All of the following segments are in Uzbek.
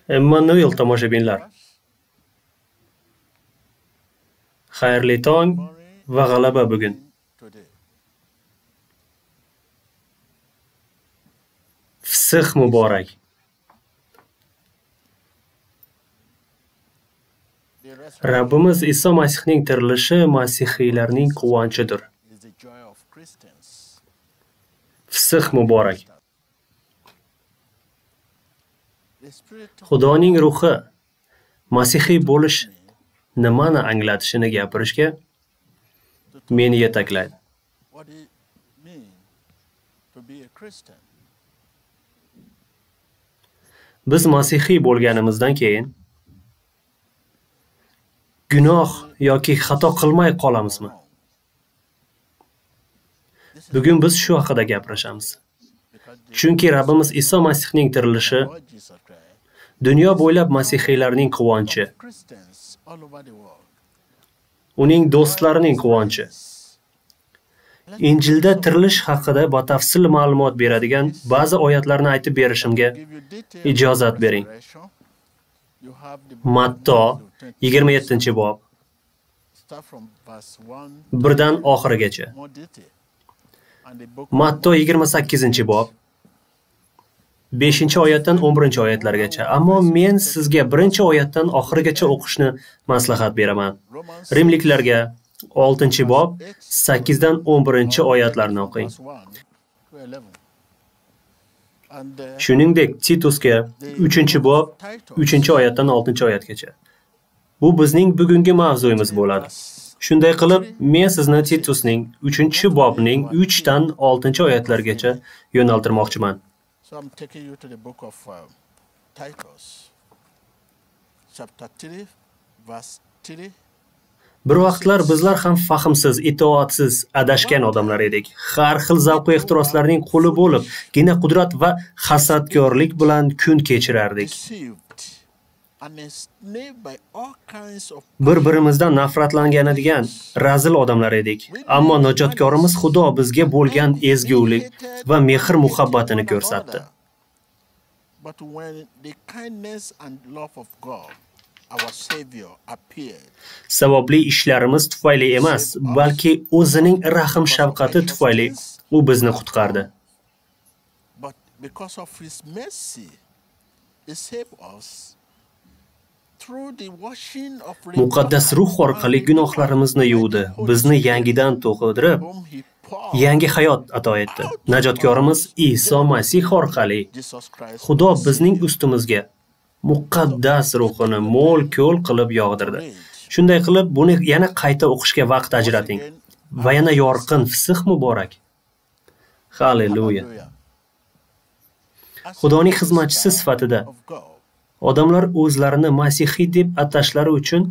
Emmanuel tomoshabinlar, xayrli tong va g'alaba bugun. Fisq muborak. Rabbimiz Iso Masihning tirilishi masihiylarning quvonchidir. Fisq muborak. Xudoning ruhi masihiy bo'lish nimani anglatishini gapirishga meni yetaklaydi. Biz masihiy bo'lganimizdan keyin gunoh yoki xato qilmay qolamizmi? Bugun biz shu haqida gapirishamiz. Chunki Rabbimiz Iso Masihning tirilishi dunyo bo'ylab masihiylarning quvonchi, uning do'stlarining quvonchi. Injilda tirilish haqida batafsil ma'lumot beradigan ba'zi oyatlarni aytib berishimga ijozat bering. Matto 27-bob 1dan oxirigacha. Matto 28-bob 5-oyatdan 11-oyatlargacha. Ammo men sizga 1-oyatdan oxirigacha o'qishni maslahat beraman. Rimliklarga 6-bob 8dan 11-oyatlarni o'qing. Shuningdek, Titusga 3-bob 3-oyatdan 6-oyatgacha. Bu bizning bugungi mavzuyimiz bo'ladi. Shunday qilib, men sizni Titusning 3-bobning 3dan 6-oyatlargacha yo'naltirmoqchiman. So I'm taking you to the book of Titus, chapter 3, verse 3. Bir vaqtlar bizlar ham fahmsiz, itoatsiz, adashgan odamlar edik. Har xil zavq va ehtiroslarning quli bo'lib, gina qudrat va hasadkorlik bilan kun kechirardik. Bir-birimizdan nafratlanganadigan razil odamlar edik. Ammo najotkorimiz Xudo bizga bo'lgan ezgulik va mehr muhabbatini ko'rsatdi. Savobli ishlarimiz tufayli emas, balki o'zining rahm shafqati tufayli u bizni qutqardi. Muqaddas ruh orqali gunohlarimizni yuvdi, bizni yangidan tug'dirib, yangi hayot ato etdi. Najotkorimiz Iso Masih orqali Xudo bizning ustimizga muqaddas ruhini mo'l-ko'l qilib yog'dirdi. Shunday qilib, buni yana qayta o'qishga vaqt ajrating va yana yorqin fisq muborak. Halleluya. Xudoning xizmatchisi sifatida odamlar o'zlarini masihiy deb atashlari uchun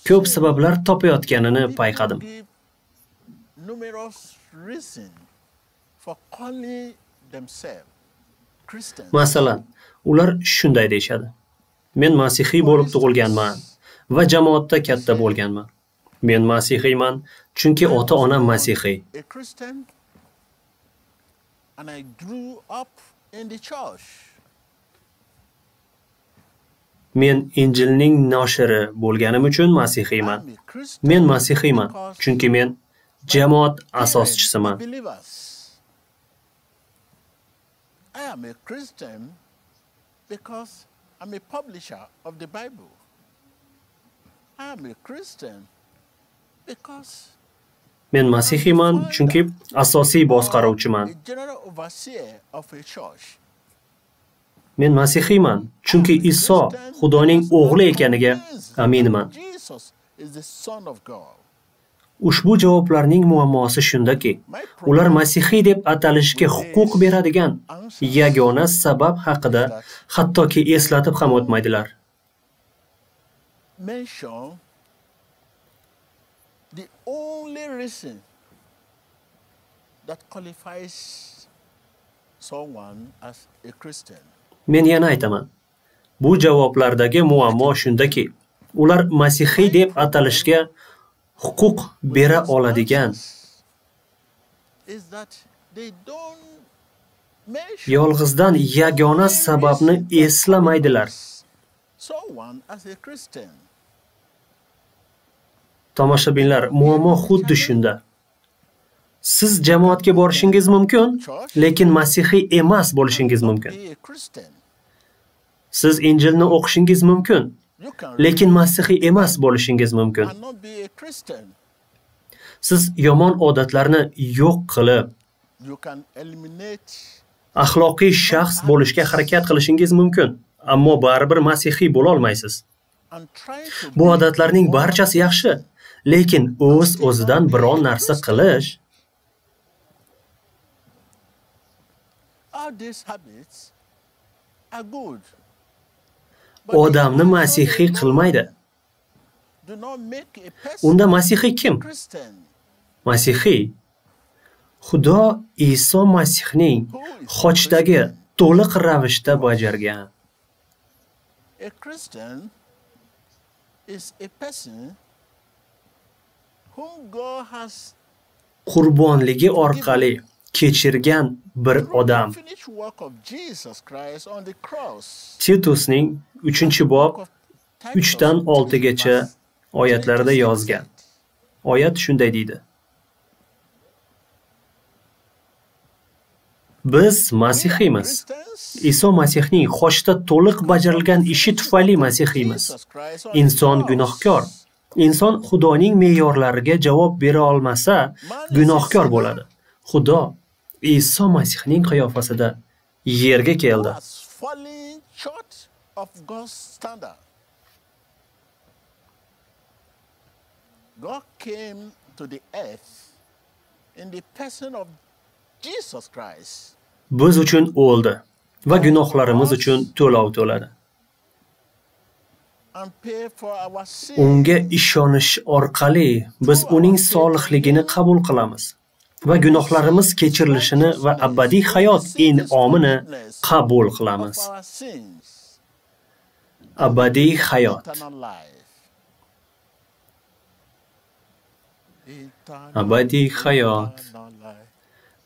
ko'p sabablar topayotganini payqadim. Masalan, ular shunday deyshadi: Men masihiy bo'lib tug'ilganman va jamoatda katta bo'lganman. Men masihiyman, chunki ota-onam masihiy. Men Injilning noshiri bo'lganim uchun masihiyman. Men masihiyman, chunki men jamoat asoschisiman. I'm a publisher of the Bible. I am a Christian because Men masihiyman, chunki asosiy boshqaruvchiman. Men masihiyman, chunki Iso Xudoning o'g'li ekaniga aminman. Ushbu javoblarning muammosi shundaki, ular masihiy deb atalishga huquq beradigan yagona sabab haqida hattoki eslatib ham o'tmaydilar. The only reason that qualifies someone as a Christian. Men yana aytaman. Bu javoblardagi muammo shundaki, ular masihiy deb atalishga huquq bera oladigan yolg'izdan yagona sababni eslamaydilar. So one as a Christian. Tomoshabinlar, muammo xuddi shunda. Siz jamoatga borishingiz mumkin, lekin masihiy emas bo'lishingiz mumkin. Be a Christian. Siz Injilni o'qishingiz mumkin, You can lekin masihiy emas bo'lishingiz mumkin. and not be a Christian. Siz yomon odatlarni yo'q qilib, You can eliminate axloqiy shaxs bo'lishga harakat qilishingiz mumkin, ammo baribir masihiy bo'la olmaysiz. and try to Bu be odatlarning one barchasi yaxshi, lekin o'z-o'zidan biron narsa qilish, all these habits are good. odamni masihiy qilmaydi. Do not make a person Unda masihiy kim? Christian. Masihiy Xudo Iso Masihning xochdagi to'liq ravishda bajargan. A Christian is a person whom God has Qurbonligi orqali kechirgan bir odam. finished work of Jesus Christ on the cross. Titusning 3-bob 3dan 6gacha oyatlarida yozgan. Oyat shunday deydi: Biz masihiymiz. Christians, Iso Masihning xochda to'liq bajarilgan ishi tufayli masihiymiz. Jesus Christ on Inson the cross. gunohkor. Inson Xudoning me'yorlariga javob bera olmasa, gunohkor bo'ladi. Xudo Iso Masihning qiyofasida yerga keldi. Was falling short of God's standard. God came to the earth in the person of Jesus Christ. Biz uchun o'ldi va gunohlarimiz uchun to'lov to'ladi. And pay for our sins. Unga ishonish orqali biz uning solihligini qabul qilamiz va gunohlarimiz kechirilishini va abadiy hayot in'omini qabul qilamiz. Of our sins. Abadiy hayot. Eternal life. Eternal Abadiy hayot. life.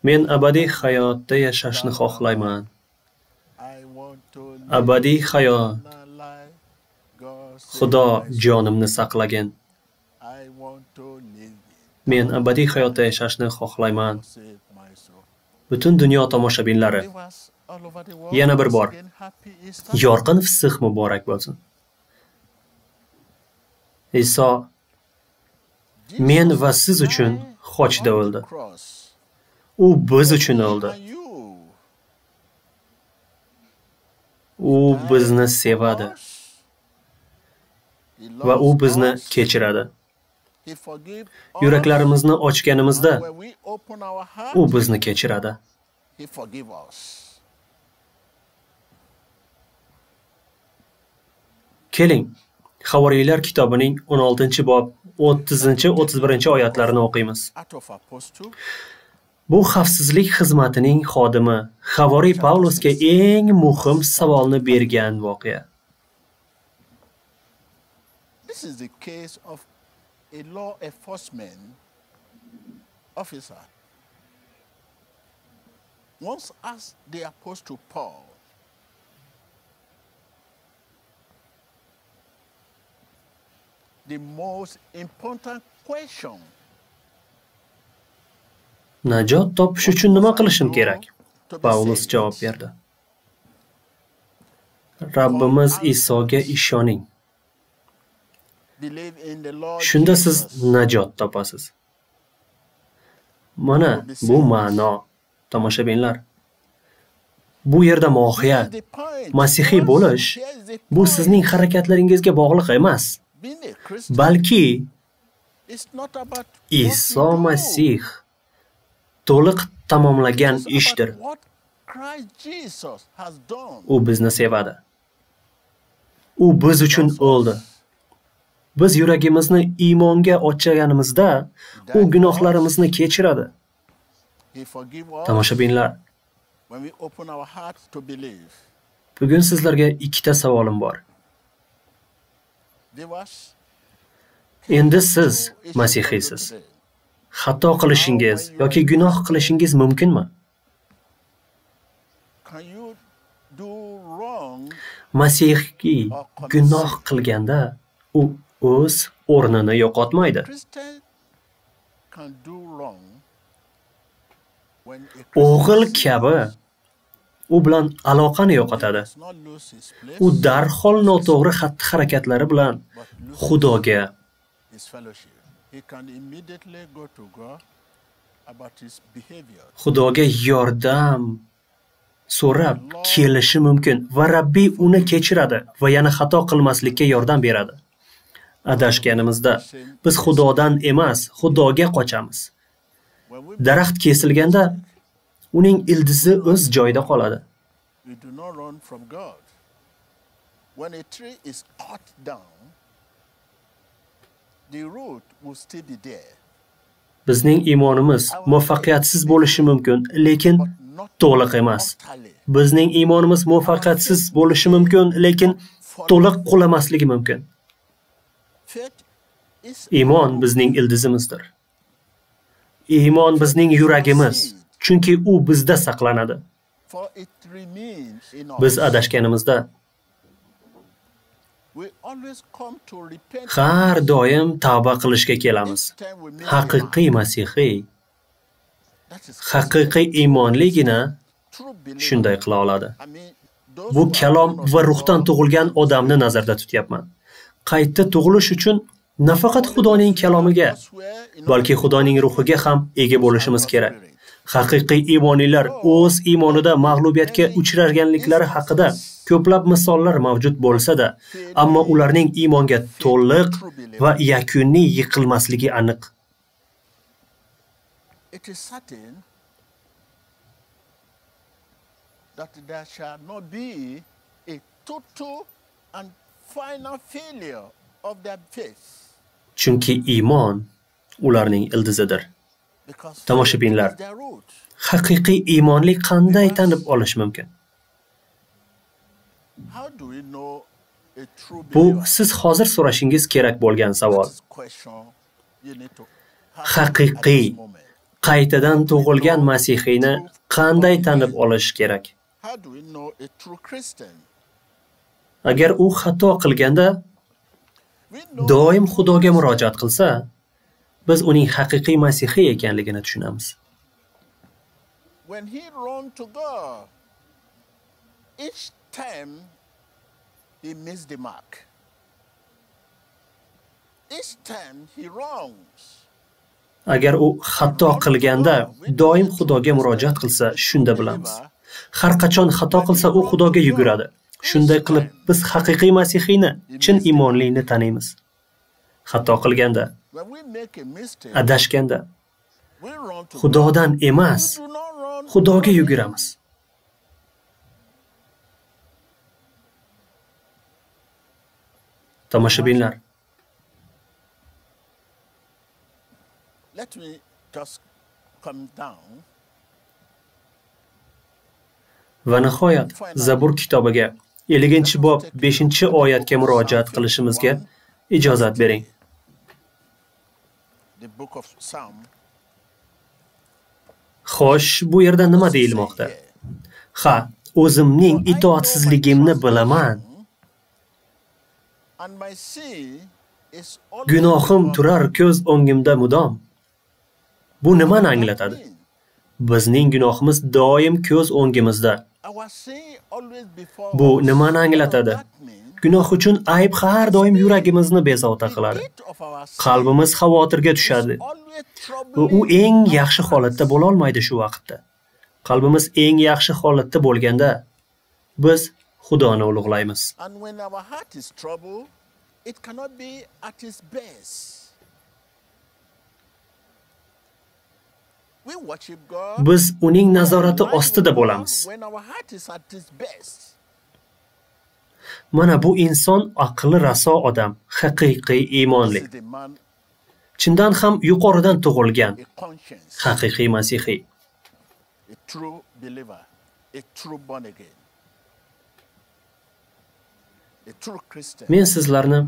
Men abadiy hayotda yashashni xohlayman. I want to live Abadiy hayot. eternal life. God save Xudo my soul. jonimni saqlagin. I want to live Men abadiy hayotda yashashni xohlayman. save my soul. Butun dunyo tomoshabinlari, Believers all over the world, yana bir once bor, again, happy Easter. yorqin fisq muborak bo'lsin. Iso Jesus men va siz uchun died xochda on o'ldi. the cross. U biz uchun o'ldi. And you U bizni sevadi He va u loves bizni us. kechiradi. He forgives Yuraklarimizni ochganimizda us. When we open our heart, u bizni kechiradi. He forgives us. Keling, Havoriylar kitobining 16-bob 30-31 oyatlarini o'qiymiz. Act of Apostle, Bu xavfsizlik xizmatining xodimi Havoriy Pavlosga eng muhim savolni bergan voqea. this is the case of a law enforcement officer. Once asked the Apostle Paul, the most important question. Najot topish uchun nima qilishim kerak? Pavlos javob berdi. Rabbimiz Isoga ishoning. Believe in the Lord Shunda siz Jesus. najot topasiz. Mana bu ma'no, tomoshabinlar. Bu yerda mohiyat, Here's the point. masihiy bo'lish Here's the bu point. sizning harakatlaringizga bog'liq emas, Being a Christian balki is not about Iso what we do. Masih to'liq tamomlagan It's about ishdir. what Christ Jesus has done. U bizni sevadi. U biz uchun o'ldi. Biz yuragimizni iymonga ochganimizda u gunohlarimizni kechiradi. He forgives us Tomoshabinlar, when we open our hearts to believe. bugun sizlarga ikkita savolim bor. Viewers, Endi siz who is masihiysiz. your today? Xato qilishingiz yoki gunoh qilishingiz mumkinmi? Can you do wrong Masihiy gunoh qilganda u o'z o'rnini yo'qotmaydi. Christian can do wrong when a O'g'il Christian kabi u bilan aloqani yo'qotadi. does not lose his place, U darhol noto'g'ri xatti-harakatlari bilan Xudoga, his fellowship. He can immediately go to God about his behavior. Xudoga yordam so'rab kelishi mumkin va Rabbiy uni kechiradi va yana xato qilmaslikka yordam beradi. Adashganimizda biz Xudodan emas, Xudoga qochamiz. When we Daraxt kesilganda uning ildizi o'z joyida qoladi. we do not run from God. When a tree is cut down, the root will still be there, Bizning iymonimiz muvaffaqiyatsiz bo'lishi mumkin, lekin not to'liq emas. totally. Bizning iymonimiz muvaffaqiyatsiz bo'lishi mumkin, lekin to'liq qulamasligi mumkin. Faith is Iymon bizning ildizimizdir. Iymon bizning yuragimiz, chunki u bizda saqlanadi. for it remains in us. Biz adashganimizda We always come to repent. har doim tavba qilishga kelamiz. Each time we make Haqiqiy masihiy, that is haqiqiy iymonligina true believer. shunday qila oladi. I mean, those Bu who are kalom born of va God ruhdan tug'ilgan odamni nazarda tutyapman. Qayta tug'ilish uchun nafaqat Xudoning kalomiga, balki Xudoning ruhiga ham ega bo'lishimiz kerak. Haqiqiy iymonlilar o'z iymonida mag'lubiyatga uchraganliklari haqida ko'plab misollar mavjud bo'lsa-da, ammo ularning iymonga to'liq va yakuniy yiqilmasligi aniq. It is certain that there shall not be a total and final failure of their faith, Chunki iymon ularning ildizidir. because Tomoshabinlar. faith is their root. Haqiqiy iymonlik qanday tanib olish mumkin? How do we know a true Bu believer? siz hozir so'rashingiz kerak bo'lgan savol. That is question you need to have Haqiqiy, at this moment. qaytadan tug'ilgan masihiyni qanday tanib olish kerak? How do we know a true Christian? Agar u xato qilganda We know doim Xudoga murojaat qilsa, biz uning haqiqiy masihiy ekanligini tushunamiz. when he run to God, each time he missed the mark. Each time he wrongs. Agar u xato qilganda doim Xudoga murojaat qilsa, shunda bilamiz. Har qachon xato qilsa u Xudoga yuguradi. Shunday qilib biz haqiqiy masihiyni, chin iymonlikni taniymiz. Xato qilganda, When we make a mistake, adashganda we run to Xudodan God. emas, We do not run Xudoga yuguramiz. Tomoshabinlar, Let me just come down. va nihoyat Zabur kitobiga 50-bob 5-oyatga murojaat qilishimizga ijozat bering. The book of Psalm. Xo'sh, bu yerda nima deyilmoqda? Ha, o'zimning itoatsizligimni bilaman. And my sin is always Gunohim before turar ko'z o'ngimda mudom. Bu nimani anglatadi? me. Bizning gunohimiz doim ko'z o'ngimizda. Our sin always before Bu us. nimani anglatadi? That means Gunoh uchun ayb har doim yuragimizni bezovta the qiladi. pit of our sin Qalbimiz xavotirga is tushadi. always Va u troubling eng us. yaxshi holatda bo'la olmaydi shu vaqtda. Qalbimiz eng yaxshi holatda bo'lganda biz Xudoni ulug'laymiz. And when our heart is troubled, it cannot be at its best. We worship God. Biz uning we are nazorati in line ostida with God bo'lamiz. When our heart is at its best. Mana bu inson aqli raso odam, haqiqiy This iymonli. is the man, Chindan ham yuqoridan tug'ilgan, a conscience, haqiqiy masihiy. a true believer, a true born again, a true Christian. Men sizlarni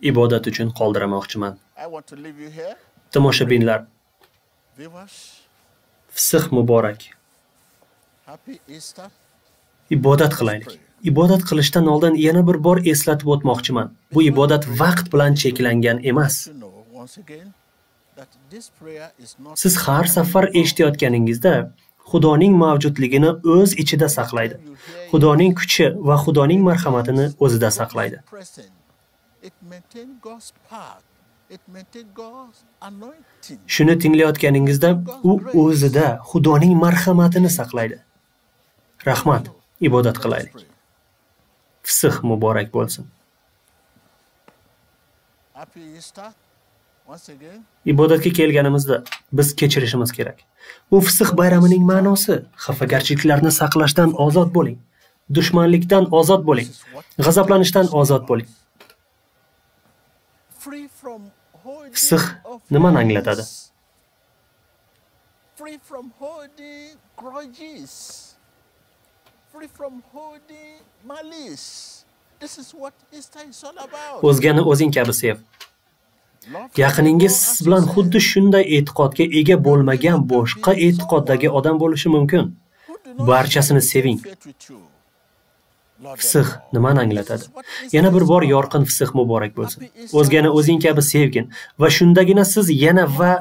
ibodat uchun qoldiramoqchiman. I want to leave you here, Tomoshabinlar, viewers. fisq muborak. Happy Easter. Ibodat qilaylik. Pray. Ibodat qilishdan oldin yana bir bor eslatib o'tmoqchiman. Bu ibodat vaqt bilan cheklangan emas. Siz har safar eshitayotganingizda Xudoning mavjudligini o'z ichida saqlaydi. Xudoning kuchi va Xudoning marhamatini o'zida saqlaydi. Shuni tinglayotganingizda u o'zida Xudoning marhamatini saqlaydi. Rahmat, ibodat qilaylik. Fisq muborak bo'lsin. Ibodatga kelganimizda biz kechirishimiz kerak. Bu fisq bayramining ma'nosi xafagarchiliklarni saqlashdan ozod bo'ling. Dushmanlikdan ozod bo'ling. G'azablanishdan ozod bo'ling. Fisq nimani anglatadi? O'zgani o'zing kabi sev. Yaqiningiz siz bilan xuddi shunday e'tiqodga ega bo'lmagan boshqa e'tiqoddagi odam bo'lishi mumkin. Barchasini seving. Fisq nimani anglatadi? Yana bir bor yorqin fisq muborak bo'lsin. O'zgani o'zing kabi sevgin va shundagina siz yana va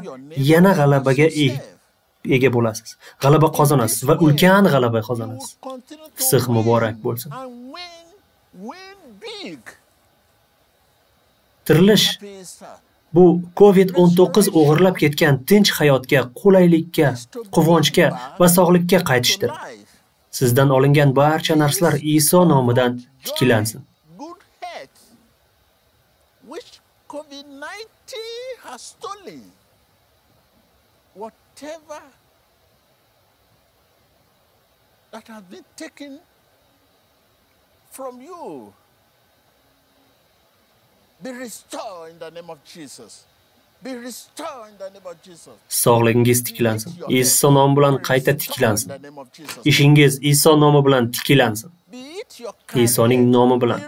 yana g'alabaga ega bo'lasiz. G'alaba qozonasiz va ulkan g'alaba qozonasiz. Fisq muborak bo'lsin. Tirilish bu COVID-19 o'g'irlab ketgan tinch hayotga, qulaylikka, quvonchga va sog'likka qaytishdir. Sizdan olingan barcha narsalar Iso nomidan tiklansin. Be restored in the name of Jesus. Be restored in the name of Jesus. Sog'ligingiz tiklansin. Iso nomi bilan qayta tiklansin. Ishingiz Iso nomi bilan tiklansin. Isoning nomi bilan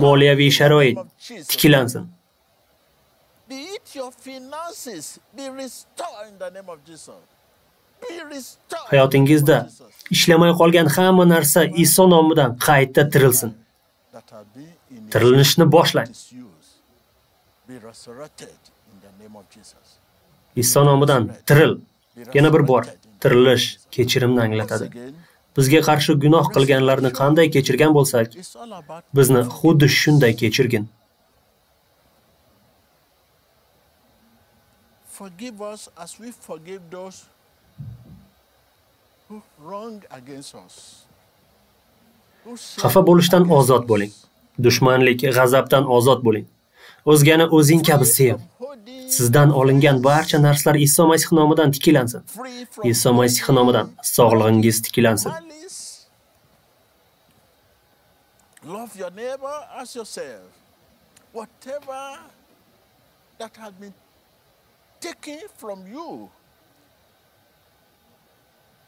moliyaviy sharoit tiklansin. Be it your finances, be restored in the name of Jesus. Be restored. Hayotingizda ishlamay qolgan hamma narsa Iso nomidan qayta tirilsin. Tirilishni boshlang. Iso nomidan tiril. Yana bir bor tirilish kechirimni anglatadi. Bizga qarshi gunoh qilganlarni qanday kechirgan bo'lsak, bizni xuddi shunday kechirgin. Forgive us as we forgive those who wrong against us. Xafa bo'lishdan ozod bo'ling. Dushmanlik, g'azabdan ozod bo'ling. O'zgani o'zing kabi sev. Sizdan olingan barcha narsalar Iso Masih nomidan tiklansin. Iso Masih nomidan sog'lig'ingiz tiklansin. Love your neighbor as yourself. Whatever that has been taken from you,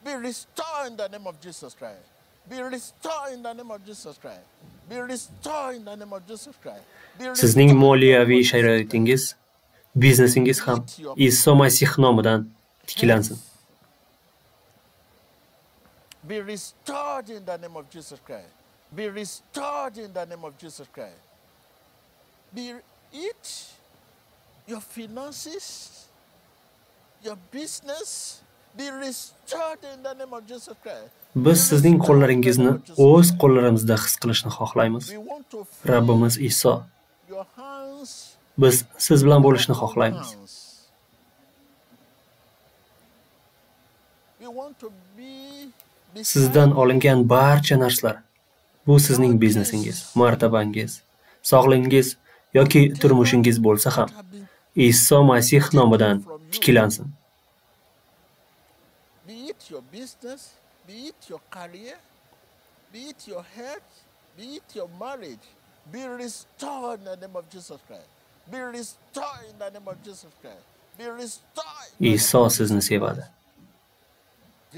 be restored in the name of Jesus Christ. Be restored in the name of Jesus Christ. Be restored in the name of Jesus Christ. Sizning moliyaviy sharoitingiz, biznesingiz ham Iso Masih nomidan tiklansin. Be restored in the name of Jesus Christ. Be restored in the name of Jesus Christ. Be it your finances, your business, be restored in the name of Jesus Christ. Biz sizning qo'llaringizni o'z qo'llarimizda his qilishni xohlaymiz. Rabbimiz Iso, biz siz bilan bo'lishni xohlaymiz. Sizdan olingan barcha narsalar, bu sizning biznesingiz, martabangiz, sog'lig'ingiz yoki turmushingiz bo'lsa ham, Iso Masih nomidan tiklansin. Be it your business, be it your career, be it your health, be it your marriage, be restored in the name of Jesus Christ. Be restored in the name of Jesus Christ. Be restored. Iso sizni sevadi.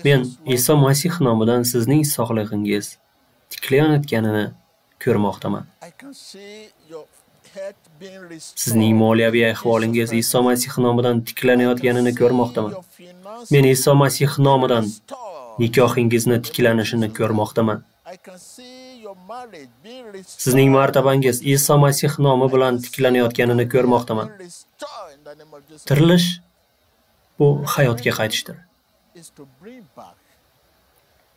Men Iso Masih nomidan sizning sog'lig'ingiz tiklanayotganini ko'rmoqdaman. Sizning moliyaviy ahvolingiz Iso Masih nomidan tiklanayotganini ko'rmoqdaman. Men Iso Masih nomidan nikohingizni tiklanishini ko'rmoqdaman. marriage be restored. Sizning martabangiz Iso Masih nomi bilan tiklanayotganini ko'rmoqdaman. Be restored in the name of Jesus. Tirilish bu hayotga qaytishdir. Is to bring back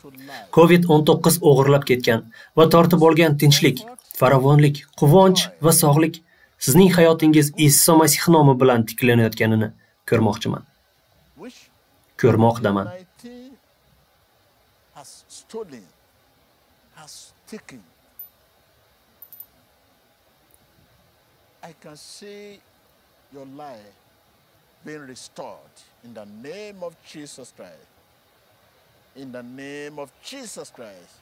to life. COVID-19 o'g'irlab ketgan va tortib olgan tinchlik, farovonlik, quvonch va sog'lik sizning hayotingiz Iso Masih nomi bilan tiklanayotganini ko'rmoqchiman. Which Ko'rmoqdaman. COVID-19 has stolen, has taken. I can see your life being restored in the name of Jesus Christ. In the name of Jesus Christ.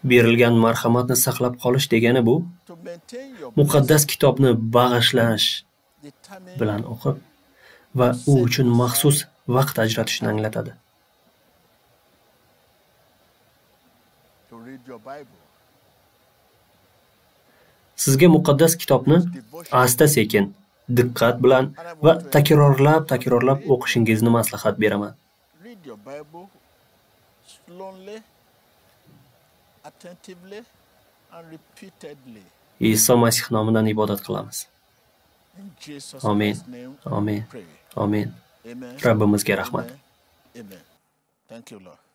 Berilgan marhamatni saqlab qolish degani bu To maintain your muqaddas kitobni bag'ishlash determined bilan o'qib va u uchun maxsus vaqt ajratishni anglatadi. to read your Bible. Sizga muqaddas kitobni asta-sekin, diqqat bilan va takrorlab o'qishingizni maslahat beraman. Read your Bible slowly, attentively, and repeatedly. Iso Masih nomidan ibodat qilamiz. In Jesus Amen. Christ's name, Amen. we pray. Amen. Amen. Rabbimizga rahmat. Amen. Amen. Thank you, Lord.